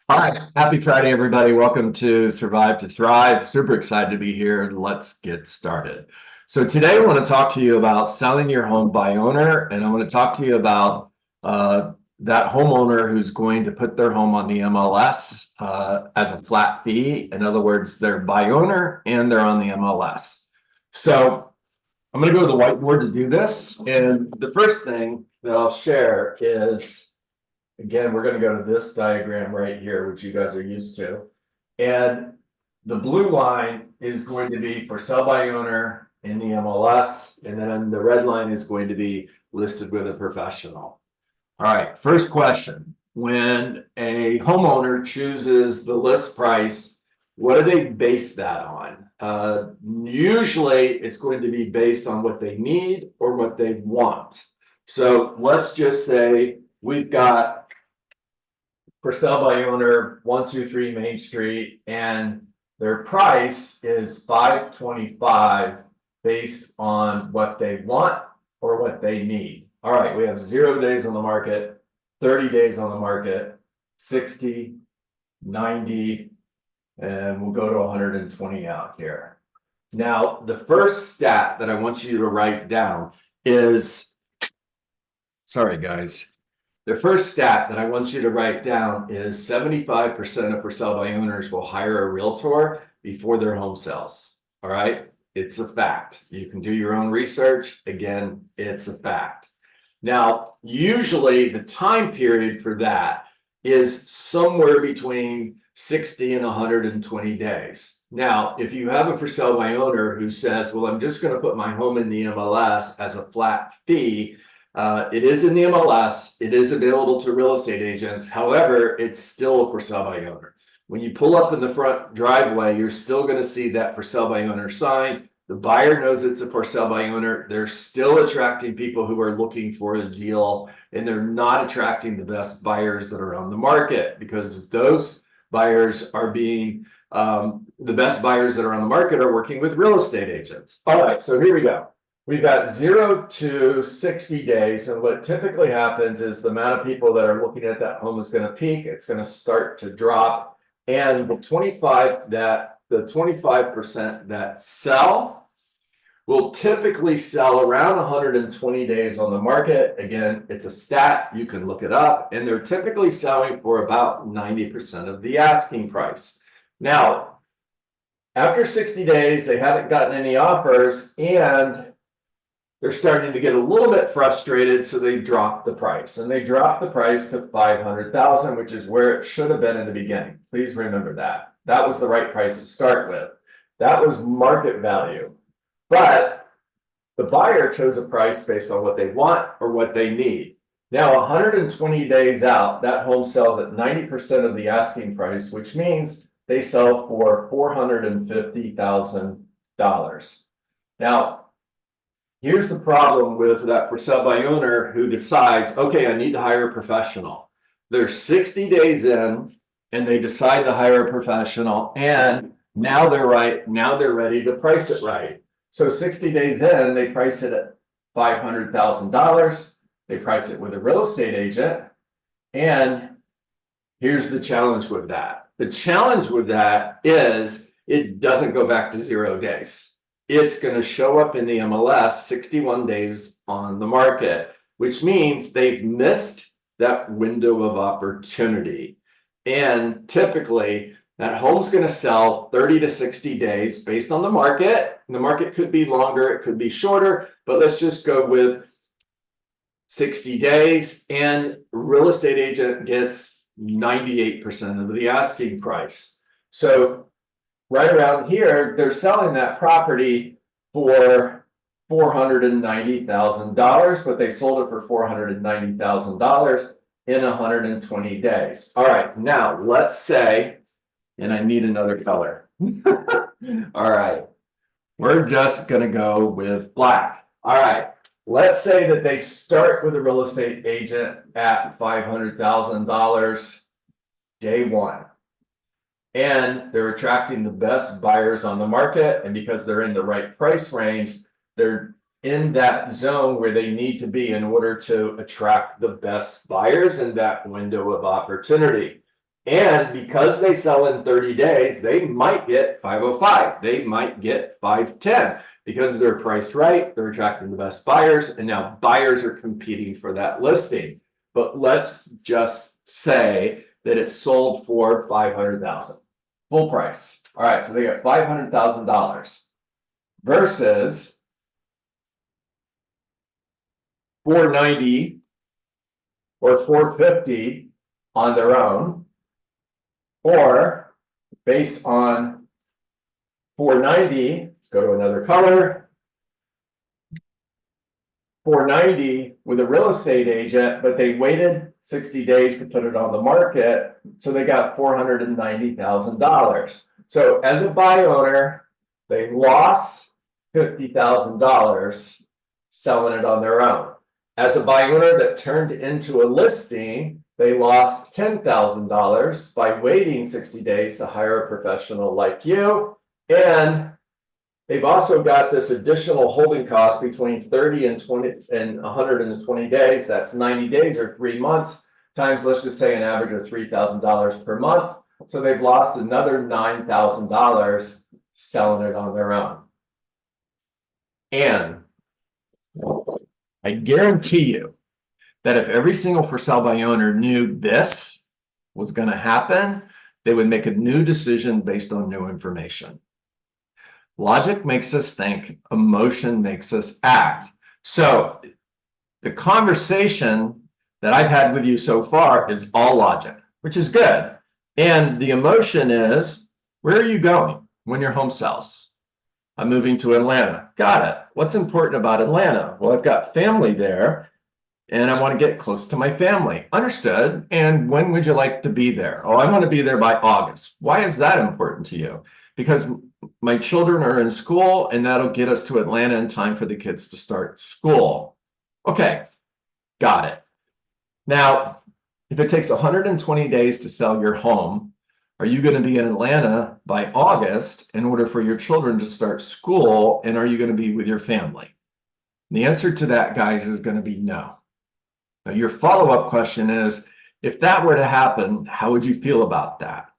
Hi, happy Friday, everybody. Welcome to Survive to Thrive. Super excited to be here. Let's get started. So today I want to talk to you about selling your home by owner, and I want to talk to you about that homeowner who's going to put their home on the MLS as a flat fee. In other words, they're by owner and they're on the MLS. So I'm going to go to the whiteboard to do this. And the first thing that I'll share is, again, we're going to go to this diagram right here, which you guys are used to. And the blue line is going to be for sell by owner in the MLS. And then the red line is going to be listed with a professional. All right, first question. When a homeowner chooses the list price, what do they base that on? Usually it's going to be based on what they need or what they want. So let's just say we've got for sale by owner 123 Main Street, and their price is $525 based on what they want or what they need. All right, we have 0 days on the market, 30 days on the market, 60, 90, and we'll go to 120 out here. Now, the first stat that I want you to write down is, sorry guys, the first stat that I want you to write down is 75% of for sale by owners will hire a realtor before their home sells. All right, it's a fact. You can do your own research. Again, it's a fact. Now, usually the time period for that is somewhere between 60 and 120 days. Now, if you have a for sale by owner who says, well, I'm just going to put my home in the MLS as a flat fee, it is in the MLS. It is available to real estate agents. However, it's still a for sale by owner. When you pull up in the front driveway, you're still going to see that for sale by owner sign. The buyer knows it's a for sale by owner. They're still attracting people who are looking for a deal, and they're not attracting the best buyers that are on the market, because those buyers are being, the best buyers that are on the market are working with real estate agents. All right, so here we go. We've got 0 to 60 days, and what typically happens is the amount of people that are looking at that home is going to peak. It's going to start to drop, and the 25% that sell will typically sell around 120 days on the market. Again, it's a stat. You can look it up, and they're typically selling for about 90% of the asking price. Now, after 60 days, they haven't gotten any offers, and they're starting to get a little bit frustrated, so they drop the price, and they drop the price to $500,000, which is where it should have been in the beginning. Please remember that. That was the right price to start with. That was market value, but the buyer chose a price based on what they want or what they need. Now, 120 days out, that home sells at 90% of the asking price, which means they sell for $450,000. Now, here's the problem with that for sale by owner who decides, okay, I need to hire a professional. They're 60 days in and they decide to hire a professional, and now they're ready to price it right. So 60 days in, they price it at $500,000. They price it with a real estate agent. And here's the challenge with that. The challenge with that is it doesn't go back to 0 days. It's going to show up in the MLS 61 days on the market, which means they've missed that window of opportunity. And typically, that home's going to sell 30 to 60 days based on the market. The market could be longer, it could be shorter, but let's just go with 60 days, and real estate agent gets 98% of the asking price. So right around here, they're selling that property for $490,000, but they sold it for $490,000 in 120 days. All right, now let's say, and I need another color. All right, we're just going to go with black. All right, let's say that they start with a real estate agent at $500,000 day one. And they're attracting the best buyers on the market. And because they're in the right price range, they're in that zone where they need to be in order to attract the best buyers in that window of opportunity. And because they sell in 30 days, they might get 505. They might get 510 because they're priced right. They're attracting the best buyers. And now buyers are competing for that listing. But let's just say that it's sold for 500,000, full price. All right, so they got $500,000 versus 490 or 450 on their own, or based on 490, let's go to another color, 490 with a real estate agent, but they waited 60 days to put it on the market, so they got $490,000. So as a buy owner, they lost $50,000 selling it on their own. As a buy owner that turned into a listing, they lost $10,000 by waiting 60 days to hire a professional like you. And they've also got this additional holding cost between 30 and 120 days. That's 90 days or 3 months times, let's just say, an average of $3,000 per month. So they've lost another $9,000 selling it on their own. And I guarantee you that if every single for sale by owner knew this was going to happen, they would make a new decision based on new information. Logic makes us think, emotion makes us act. So the conversation that I've had with you so far is all logic, which is good. And the emotion is, where are you going when your home sells? I'm moving to Atlanta. Got it. What's important about Atlanta? Well, I've got family there and I want to get close to my family. Understood. And when would you like to be there? Oh, I want to be there by August. Why is that important to you? Because my children are in school and that'll get us to Atlanta in time for the kids to start school. Okay, got it. Now, if it takes 120 days to sell your home, are you going to be in Atlanta by August in order for your children to start school? And are you going to be with your family? And the answer to that, guys, is going to be no. Now, your follow-up question is, if that were to happen, how would you feel about that?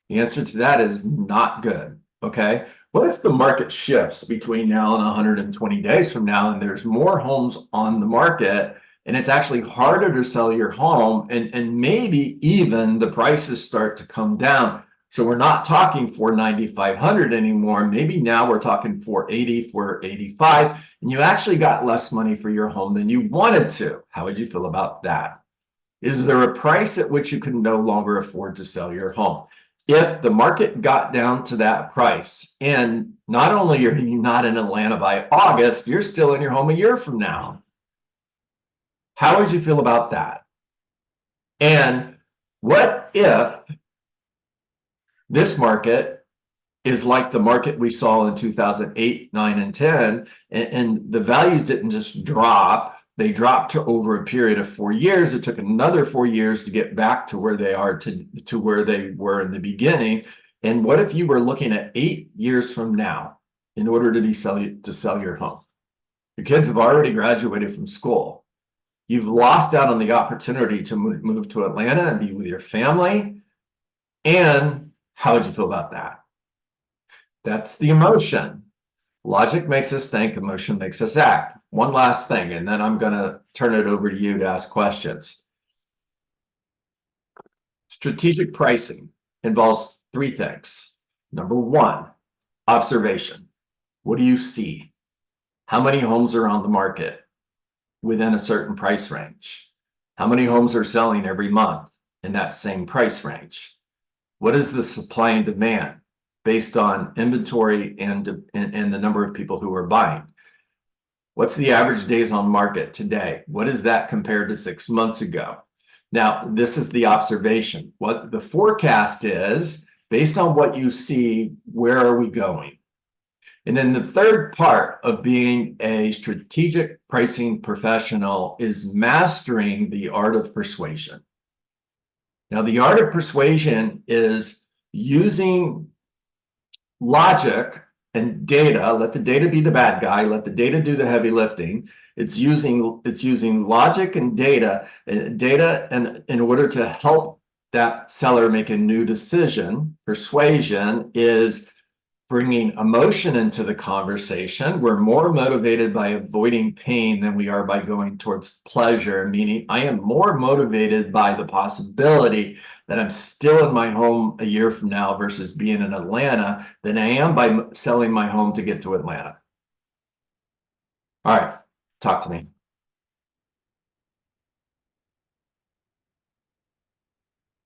The answer to that is not good. Okay. What if the market shifts between now and 120 days from now and there's more homes on the market and it's actually harder to sell your home and maybe even the prices start to come down? So we're not talking 490, 500 anymore. Maybe now we're talking 480, 485, and you actually got less money for your home than you wanted to. How would you feel about that? Is there a price at which you can no longer afford to sell your home? If the market got down to that price, and not only are you not in Atlanta by August, you're still in your home a year from now. How would you feel about that? And what if this market is like the market we saw in 2008, 9, and 10, and the values didn't just drop, they dropped to over a period of 4 years. It took another 4 years to get back to where they are to where they were in the beginning. And what if you were looking at 8 years from now in order to sell your home? Your kids have already graduated from school. You've lost out on the opportunity to move to Atlanta and be with your family. And how would you feel about that? That's the emotion. Logic makes us think, emotion makes us act. One last thing, and then I'm going to turn it over to you to ask questions. Strategic pricing involves 3 things. Number 1, observation. What do you see? How many homes are on the market within a certain price range? How many homes are selling every month in that same price range? What is the supply and demand based on inventory and the number of people who are buying? What's the average days on market today? What is that compared to 6 months ago? Now, this is the observation. What the forecast is, based on what you see, where are we going? And then the third part of being a strategic pricing professional is mastering the art of persuasion. Now, the art of persuasion is using logic and data. Let the data be the bad guy. Let the data do the heavy lifting. It's using logic and data in order to help that seller make a new decision. Persuasion is bringing emotion into the conversation. We're more motivated by avoiding pain than we are by going towards pleasure, meaning I am more motivated by the possibility that I'm still in my home a year from now versus being in Atlanta than I am by selling my home to get to Atlanta. All right, talk to me.